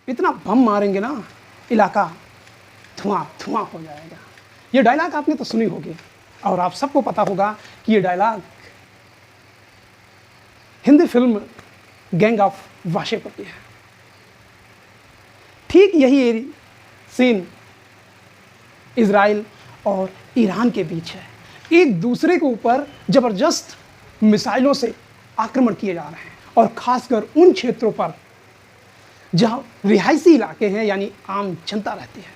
इतना बम मारेंगे ना, इलाका धुआं धुआं हो जाएगा। ये डायलॉग आपने तो सुनी होगी और आप सबको पता होगा कि ये dialogue Hindi film gang of Wasseypur की है। ठीक यही सीन इजराइल और ईरान के बीच है। एक दूसरे के ऊपर जबरदस्त मिसाइलों से आक्रमण किए जा रहे हैं और खासकर उन क्षेत्रों पर जहां रिहायशी इलाके हैं, यानी आम जनता रहती है।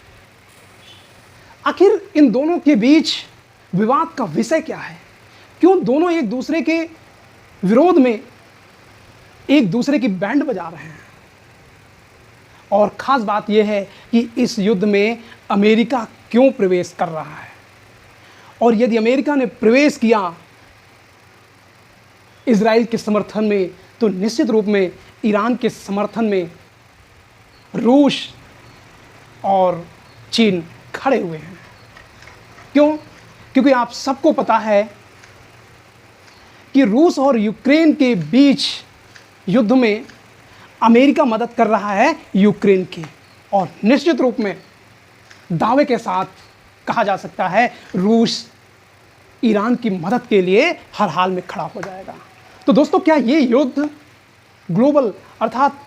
आखिर इन दोनों के बीच विवाद का विषय क्या है? क्यों दोनों एक दूसरे के विरोध में एक दूसरे की बैंड बजा रहे हैं? और खास बात यह है कि इस युद्ध में अमेरिका क्यों प्रवेश कर रहा है, और यदि अमेरिका ने प्रवेश किया इजराइल के समर्थन में, तो निश्चित रूप में ईरान के समर्थन में रूस और चीन खड़े हुए हैं। क्यों? क्योंकि आप सबको पता है कि रूस और यूक्रेन के बीच युद्ध में अमेरिका मदद कर रहा है यूक्रेन की, और निश्चित रूप में दावे के साथ कहा जा सकता है रूस ईरान की मदद के लिए हर हाल में खड़ा हो जाएगा। तो दोस्तों, क्या ये युद्ध ग्लोबल अर्थात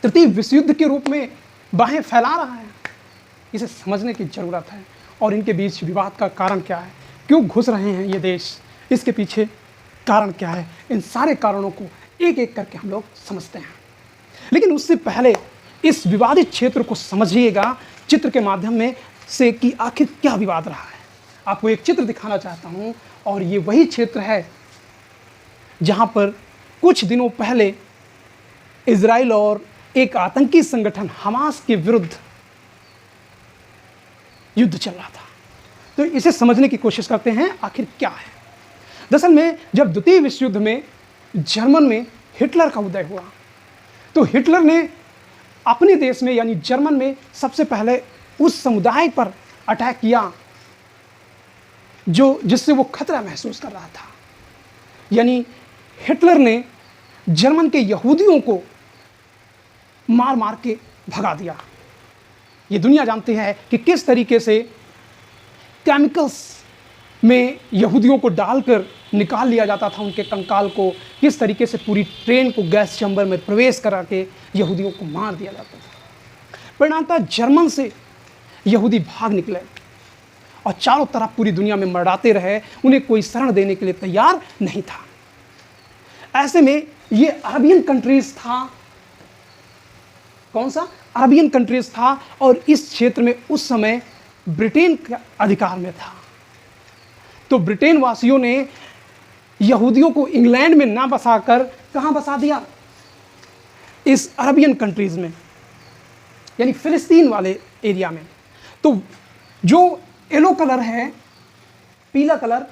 तृतीय विश्व युद्ध के रूप में बाहें फैला रहा है? इसे समझने की जरूरत है। और इनके बीच विवाद का कारण क्या है, क्यों घुस रहे हैं ये देश, इसके पीछे कारण क्या है, इन सारे कारणों को एक एक करके हम लोग समझते हैं। लेकिन उससे पहले इस विवादित क्षेत्र को समझिएगा चित्र के माध्यम में से कि आखिर क्या विवाद रहा है। आपको एक चित्र दिखाना चाहता हूं, और ये वही क्षेत्र है जहां पर कुछ दिनों पहले इजराइल और एक आतंकी संगठन हमास के विरुद्ध युद्ध चल रहा था। तो इसे समझने की कोशिश करते हैं आखिर क्या है। दरअसल में जब द्वितीय विश्व युद्ध में जर्मन में हिटलर का उदय हुआ, तो हिटलर ने अपने देश में यानी जर्मन में सबसे पहले उस समुदाय पर अटैक किया जिससे वो खतरा महसूस कर रहा था। यानी हिटलर ने जर्मन के यहूदियों को मार मार के भगा दिया। ये दुनिया जानती है कि किस तरीके से केमिकल्स में यहूदियों को डालकर निकाल लिया जाता था, उनके कंकाल को किस तरीके से पूरी ट्रेन को गैस चैम्बर में प्रवेश करा के यहूदियों को मार दिया जाता था। परिणामतः जर्मन से यहूदी भाग निकले और चारों तरफ पूरी दुनिया में मरडाते रहे, उन्हें कोई शरण देने के लिए तैयार नहीं था। ऐसे में ये अरबियन कंट्रीज था, कौन सा? अरबियन कंट्रीज था, और इस क्षेत्र में उस समय ब्रिटेन का अधिकार में था। तो ब्रिटेन वासियों ने यहूदियों को इंग्लैंड में ना बसाकर कहां बसा दिया? इस अरबियन कंट्रीज में, यानी फिलिस्तीन वाले एरिया में। तो जो येलो कलर है, पीला कलर,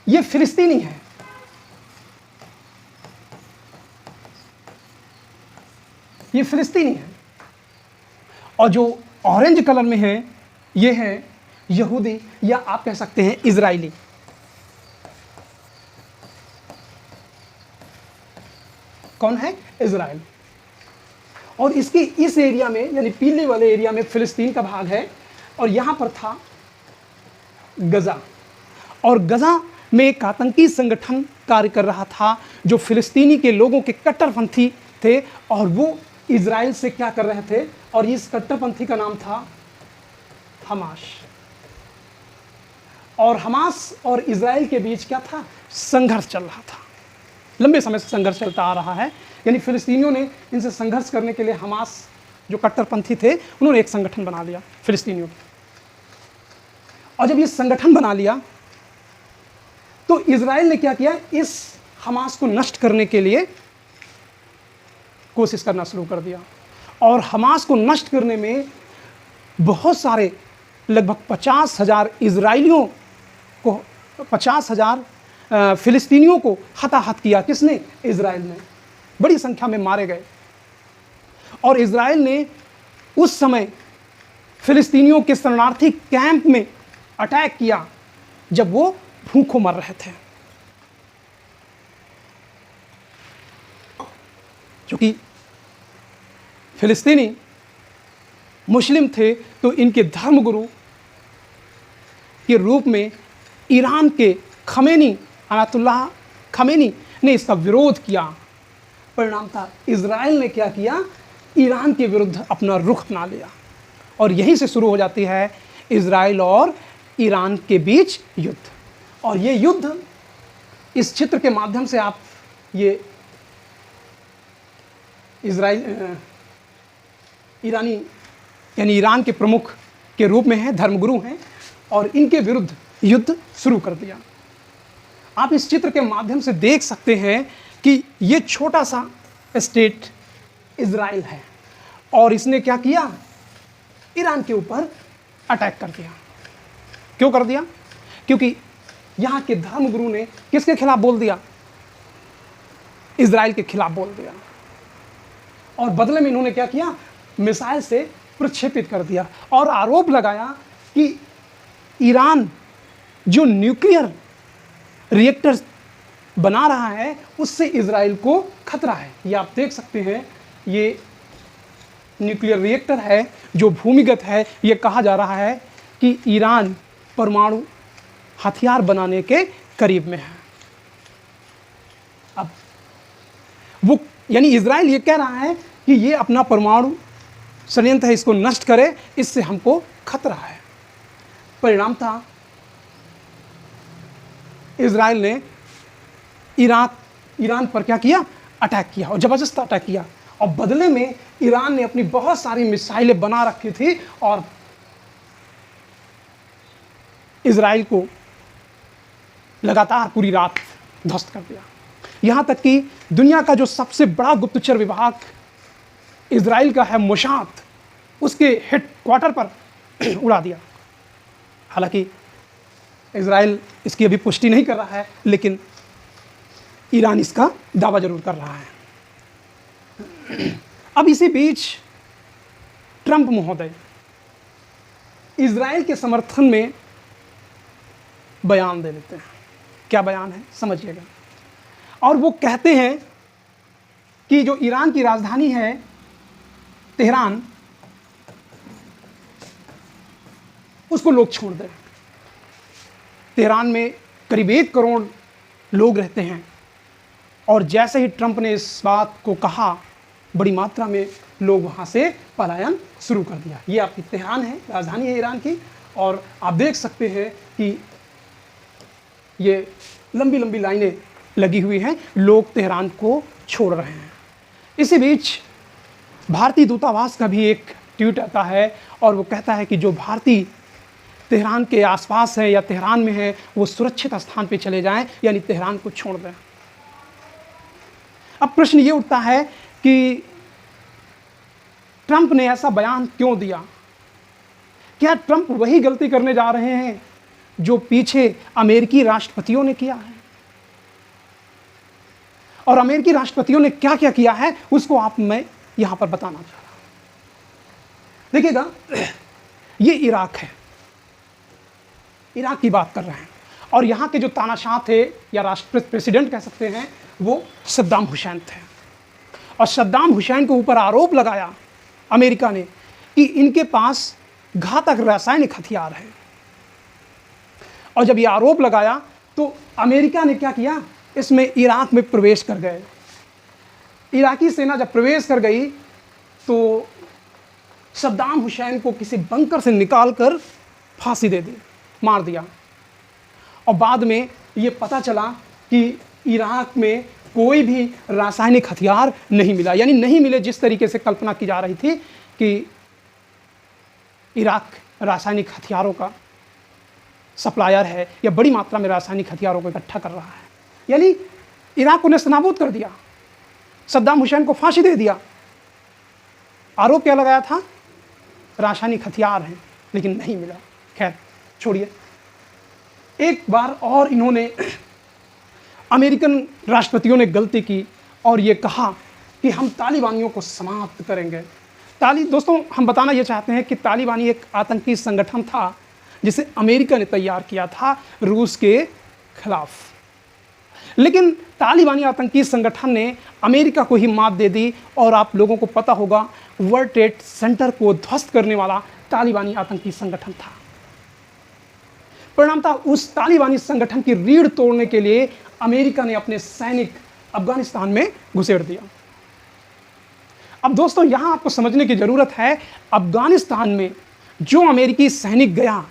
ये फिलिस्तीनी है, ये फिलिस्तीनी है, और जो ऑरेंज कलर में है ये है यहूदी, या आप कह सकते हैं इजरायली। कौन है? इजराइल। और इसकी इस एरिया में यानी पीले वाले एरिया में फिलिस्तीन का भाग है, और यहां पर था गजा। और गजा में एक आतंकी संगठन कार्य कर रहा था जो फिलिस्तीनी के लोगों के कट्टरपंथी थे, और वो इजराइल से क्या कर रहे थे, और इस कट्टरपंथी का नाम था हमास। और हमास और इजराइल के बीच क्या था? संघर्ष चल रहा था। लंबे समय से संघर्ष चलता आ रहा है। यानी फिलिस्तीनियों ने इनसे संघर्ष करने के लिए हमास जो कट्टरपंथी थे, उन्होंने एक संगठन बना लिया फिलिस्तीनियों का। और जब ये संगठन बना लिया तो इजराइल ने क्या किया? इस हमास को नष्ट करने के लिए कोशिश करना शुरू कर दिया। और हमास को नष्ट करने में बहुत सारे लगभग 50,000 इजराइलियों को, 50,000 फिलिस्तीनियों को हताहत किया। किसने? इजराइल ने। बड़ी संख्या में मारे गए। और इजराइल ने उस समय फिलिस्तीनियों के शरणार्थी कैंप में अटैक किया जब वो भूखों मर रहे थे। क्योंकि फिलिस्तीनी मुस्लिम थे तो इनके धर्मगुरु के रूप में ईरान के खमेनी, अयातुल्लाह खमेनी ने इसका विरोध किया। परिणाम था इजराइल ने क्या किया, ईरान के विरुद्ध अपना रुख अपना लिया और यहीं से शुरू हो जाती है इजराइल और ईरान के बीच युद्ध। और ये युद्ध, इस चित्र के माध्यम से आप ये ईरानी यानी ईरान के प्रमुख के रूप में हैं, धर्मगुरु हैं और इनके विरुद्ध युद्ध शुरू कर दिया। आप इस चित्र के माध्यम से देख सकते हैं कि ये छोटा सा स्टेट इजराइल है और इसने क्या किया, ईरान के ऊपर अटैक कर दिया। क्यों कर दिया? क्योंकि यहाँ के धर्मगुरु ने किसके खिलाफ बोल दिया, इजराइल के खिलाफ बोल दिया और बदले में इन्होंने क्या किया, मिसाइल से प्रक्षेपित कर दिया और आरोप लगाया कि ईरान जो न्यूक्लियर रिएक्टर बना रहा है उससे इजराइल को खतरा है। ये आप देख सकते हैं, ये न्यूक्लियर रिएक्टर है जो भूमिगत है। ये कहा जा रहा है कि ईरान परमाणु हथियार बनाने के करीब में है। अब वो यानी इजराइल ये कह रहा है कि ये अपना परमाणु षड्यंत्र है, इसको नष्ट करे, इससे हमको खतरा है। परिणाम था इजराइल ने ईरान पर क्या किया, अटैक किया और ज़बरदस्त अटैक किया और बदले में ईरान ने अपनी बहुत सारी मिसाइलें बना रखी थी और इजराइल को लगातार पूरी रात ध्वस्त कर दिया। यहाँ तक कि दुनिया का जो सबसे बड़ा गुप्तचर विभाग इजराइल का है, मोसाद, उसके हेडक्वार्टर पर उड़ा दिया। हालांकि इजराइल इसकी अभी पुष्टि नहीं कर रहा है, लेकिन ईरान इसका दावा जरूर कर रहा है। अब इसी बीच ट्रंप महोदय इजराइल के समर्थन में बयान दे देते हैं। क्या बयान है, समझिएगा। और वो कहते हैं कि जो ईरान की राजधानी है तेहरान, उसको लोग छोड़ दें। तेहरान में करीब 1 करोड़ लोग रहते हैं और जैसे ही ट्रंप ने इस बात को कहा, बड़ी मात्रा में लोग वहाँ से पलायन शुरू कर दिया। ये आपकी तेहरान है, राजधानी है ईरान की, और आप देख सकते हैं कि ये लंबी लंबी लाइनें लगी हुई हैं, लोग तेहरान को छोड़ रहे हैं। इसी बीच भारतीय दूतावास का भी एक ट्वीट आता है और वो कहता है कि जो भारतीय तेहरान के आसपास है या तेहरान में है वो सुरक्षित स्थान पे चले जाएं, यानी तेहरान को छोड़ दें। अब प्रश्न ये उठता है कि ट्रंप ने ऐसा बयान क्यों दिया? क्या ट्रंप वही गलती करने जा रहे हैं जो पीछे अमेरिकी राष्ट्रपतियों ने किया है? और अमेरिकी राष्ट्रपतियों ने क्या क्या किया है उसको आप मैं यहां पर बताना चाह रहा हूं। देखिएगा, ये इराक है, इराक की बात कर रहे हैं और यहाँ के जो तानाशाह थे या राष्ट्रपति प्रेसिडेंट कह सकते हैं, वो सद्दाम हुसैन थे। और सद्दाम हुसैन के ऊपर आरोप लगाया अमेरिका ने कि इनके पास घातक रासायनिक हथियार है। और जब ये आरोप लगाया तो अमेरिका ने क्या किया, इसमें इराक में प्रवेश कर गए। इराकी सेना जब प्रवेश कर गई तो सद्दाम हुसैन को किसी बंकर से निकालकर फांसी दे दी, मार दिया। और बाद में ये पता चला कि इराक में कोई भी रासायनिक हथियार नहीं मिला, यानी नहीं मिले जिस तरीके से कल्पना की जा रही थी कि इराक रासायनिक हथियारों का सप्लायर है या बड़ी मात्रा में रासायनिक हथियारों को इकट्ठा कर रहा है। यानी इराक को नेस्तनाबूद कर दिया, सद्दाम हुसैन को फांसी दे दिया। आरोप क्या लगाया था, रासायनिक हथियार हैं, लेकिन नहीं मिला। खैर छोड़िए। एक बार और इन्होंने, अमेरिकन राष्ट्रपतियों ने गलती की और ये कहा कि हम तालिबानियों को समाप्त करेंगे। दोस्तों, हम बताना ये चाहते हैं कि तालिबानी एक आतंकी संगठन था जिसे अमेरिका ने तैयार किया था रूस के खिलाफ। लेकिन तालिबानी आतंकी संगठन ने अमेरिका को ही मात दे दी और आप लोगों को पता होगा वर्ल्ड ट्रेड सेंटर को ध्वस्त करने वाला तालिबानी आतंकी संगठन था। परिणाम था उस तालिबानी संगठन की रीढ़ तोड़ने के लिए अमेरिका ने अपने सैनिक अफगानिस्तान में घुसेड़ दिया। अब दोस्तों यहां आपको समझने की जरूरत है, अफगानिस्तान में जो अमेरिकी सैनिक गया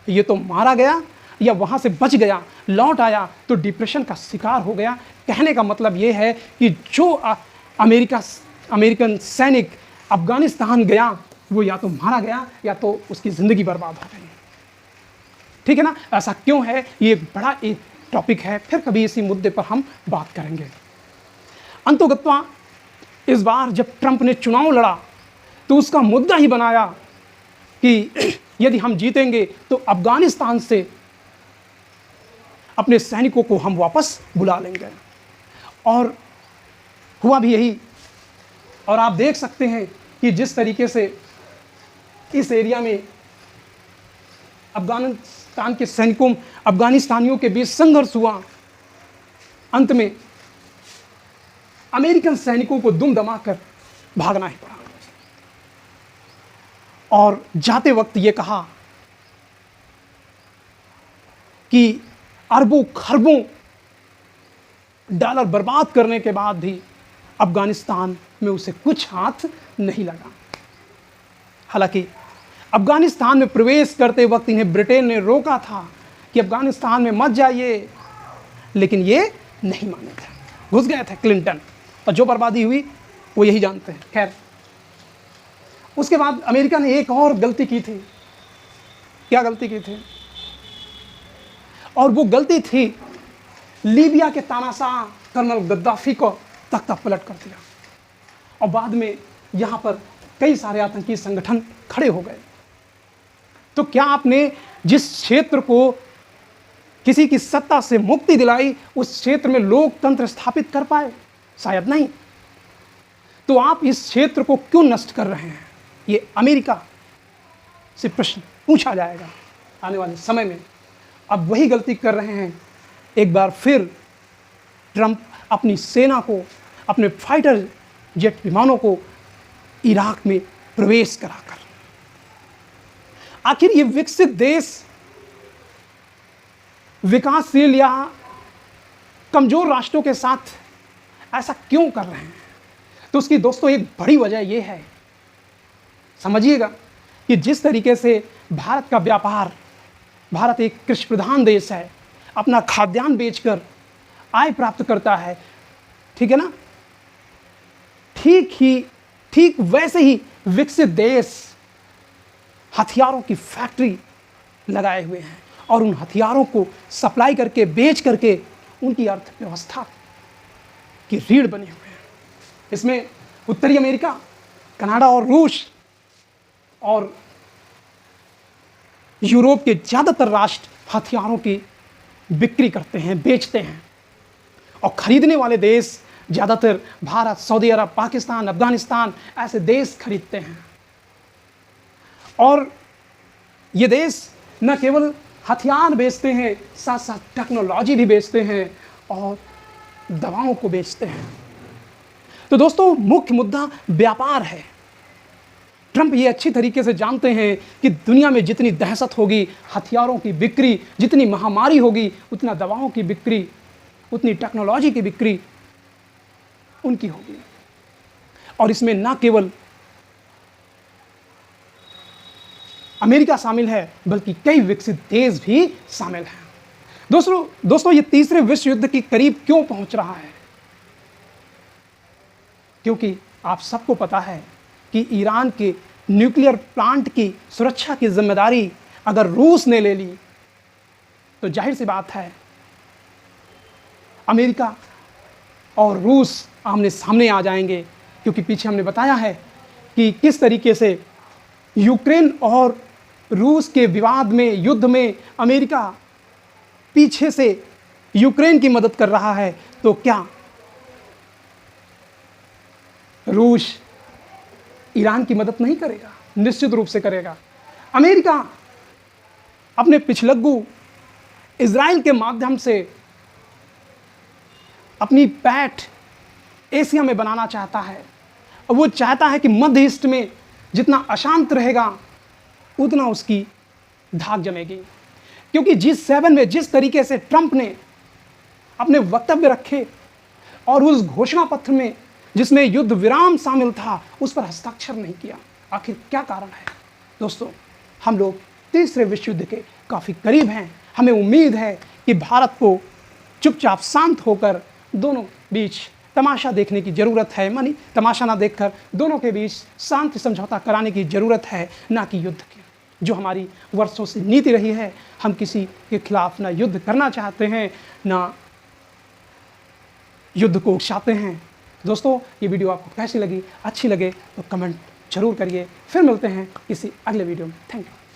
ये तो मारा गया या वहां से बच गया, लौट आया तो डिप्रेशन का शिकार हो गया। कहने का मतलब ये है कि जो अमेरिकन सैनिक अफगानिस्तान गया वो या तो मारा गया या तो उसकी ज़िंदगी बर्बाद हो गई। ठीक है ना? ऐसा क्यों है? ये बड़ा एक टॉपिक है, फिर कभी इसी मुद्दे पर हम बात करेंगे। अंतोगत्वा इस बार जब ट्रंप ने चुनाव लड़ा तो उसका मुद्दा ही बनाया कि यदि हम जीतेंगे तो अफगानिस्तान से अपने सैनिकों को हम वापस बुला लेंगे, और हुआ भी यही। और आप देख सकते हैं कि जिस तरीके से इस एरिया में अफगानिस्तान के सैनिकों अफगानिस्तानियों के बीच संघर्ष हुआ, अंत में अमेरिकन सैनिकों को दुम दमाकर भागना ही पड़ा और जाते वक्त ये कहा कि अरबों खरबों डॉलर बर्बाद करने के बाद भी अफगानिस्तान में उसे कुछ हाथ नहीं लगा। हालांकि अफगानिस्तान में प्रवेश करते वक्त इन्हें ब्रिटेन ने रोका था कि अफगानिस्तान में मत जाइए, लेकिन ये नहीं माने थे, घुस गए थे क्लिंटन, और जो बर्बादी हुई वो यही जानते हैं। खैर, उसके बाद अमेरिका ने एक और गलती की थी। क्या गलती की थी? और वो गलती थी लीबिया के तानाशाह कर्नल गद्दाफी को तख्ता पलट कर दिया, और बाद में यहाँ पर कई सारे आतंकी संगठन खड़े हो गए। तो क्या आपने जिस क्षेत्र को किसी की सत्ता से मुक्ति दिलाई उस क्षेत्र में लोकतंत्र स्थापित कर पाए? शायद नहीं। तो आप इस क्षेत्र को क्यों नष्ट कर रहे हैं? ये अमेरिका से प्रश्न पूछा जाएगा आने वाले समय में। अब वही गलती कर रहे हैं एक बार फिर ट्रंप, अपनी सेना को, अपने फाइटर जेट विमानों को इराक में प्रवेश कराकर। आखिर ये विकसित देश विकासशील या कमजोर राष्ट्रों के साथ ऐसा क्यों कर रहे हैं? तो उसकी दोस्तों एक बड़ी वजह यह है, समझिएगा, कि जिस तरीके से भारत का व्यापार, भारत एक कृषि प्रधान देश है, अपना खाद्यान्न बेचकर आय प्राप्त करता है, ठीक है ना? ठीक वैसे ही विकसित देश हथियारों की फैक्ट्री लगाए हुए हैं और उन हथियारों को सप्लाई करके, बेच करके उनकी अर्थव्यवस्था की रीढ़ बने हुए हैं। इसमें उत्तरी अमेरिका, कनाडा और रूस और यूरोप के ज़्यादातर राष्ट्र हथियारों की बिक्री करते हैं, बेचते हैं, और खरीदने वाले देश ज़्यादातर भारत, सऊदी अरब, पाकिस्तान, अफगानिस्तान ऐसे देश खरीदते हैं। और ये देश न केवल हथियार बेचते हैं, साथ साथ टेक्नोलॉजी भी बेचते हैं और दवाओं को बेचते हैं। तो दोस्तों मुख्य मुद्दा व्यापार है। ट्रंप ये अच्छी तरीके से जानते हैं कि दुनिया में जितनी दहशत होगी हथियारों की बिक्री, जितनी महामारी होगी उतना दवाओं की बिक्री, उतनी टेक्नोलॉजी की बिक्री उनकी होगी। और इसमें ना केवल अमेरिका शामिल है बल्कि कई विकसित देश भी शामिल हैं। दोस्तों ये तीसरे विश्व युद्ध के करीब क्यों पहुंच रहा है? क्योंकि आप सबको पता है कि ईरान के न्यूक्लियर प्लांट की सुरक्षा की जिम्मेदारी अगर रूस ने ले ली तो जाहिर सी बात है अमेरिका और रूस आमने सामने आ जाएंगे। क्योंकि पीछे हमने बताया है कि किस तरीके से यूक्रेन और रूस के विवाद में, युद्ध में अमेरिका पीछे से यूक्रेन की मदद कर रहा है। तो क्या रूस ईरान की मदद नहीं करेगा? निश्चित रूप से करेगा। अमेरिका अपने पिछलग्गू इजराइल के माध्यम से अपनी पैठ एशिया में बनाना चाहता है। और वो चाहता है कि मध्य ईस्ट में जितना अशांत रहेगा उतना उसकी धाक जमेगी। क्योंकि G7 में जिस तरीके से ट्रंप ने अपने वक्तव्य रखे और उस घोषणा पत्र में जिसमें युद्ध विराम शामिल था उस पर हस्ताक्षर नहीं किया, आखिर क्या कारण है? दोस्तों, हम लोग तीसरे विश्व युद्ध के काफ़ी करीब हैं। हमें उम्मीद है कि भारत को चुपचाप शांत होकर दोनों बीच तमाशा देखने की ज़रूरत है, मानी तमाशा ना देखकर दोनों के बीच शांति समझौता कराने की ज़रूरत है, ना कि युद्ध की, जो हमारी वर्षों से नीति रही है। हम किसी के खिलाफ ना युद्ध करना चाहते हैं, ना युद्ध को उकसाते हैं। दोस्तों, ये वीडियो आपको कैसी लगी? अच्छी लगे तो कमेंट जरूर करिए। फिर मिलते हैं किसी अगले वीडियो में। Thank you.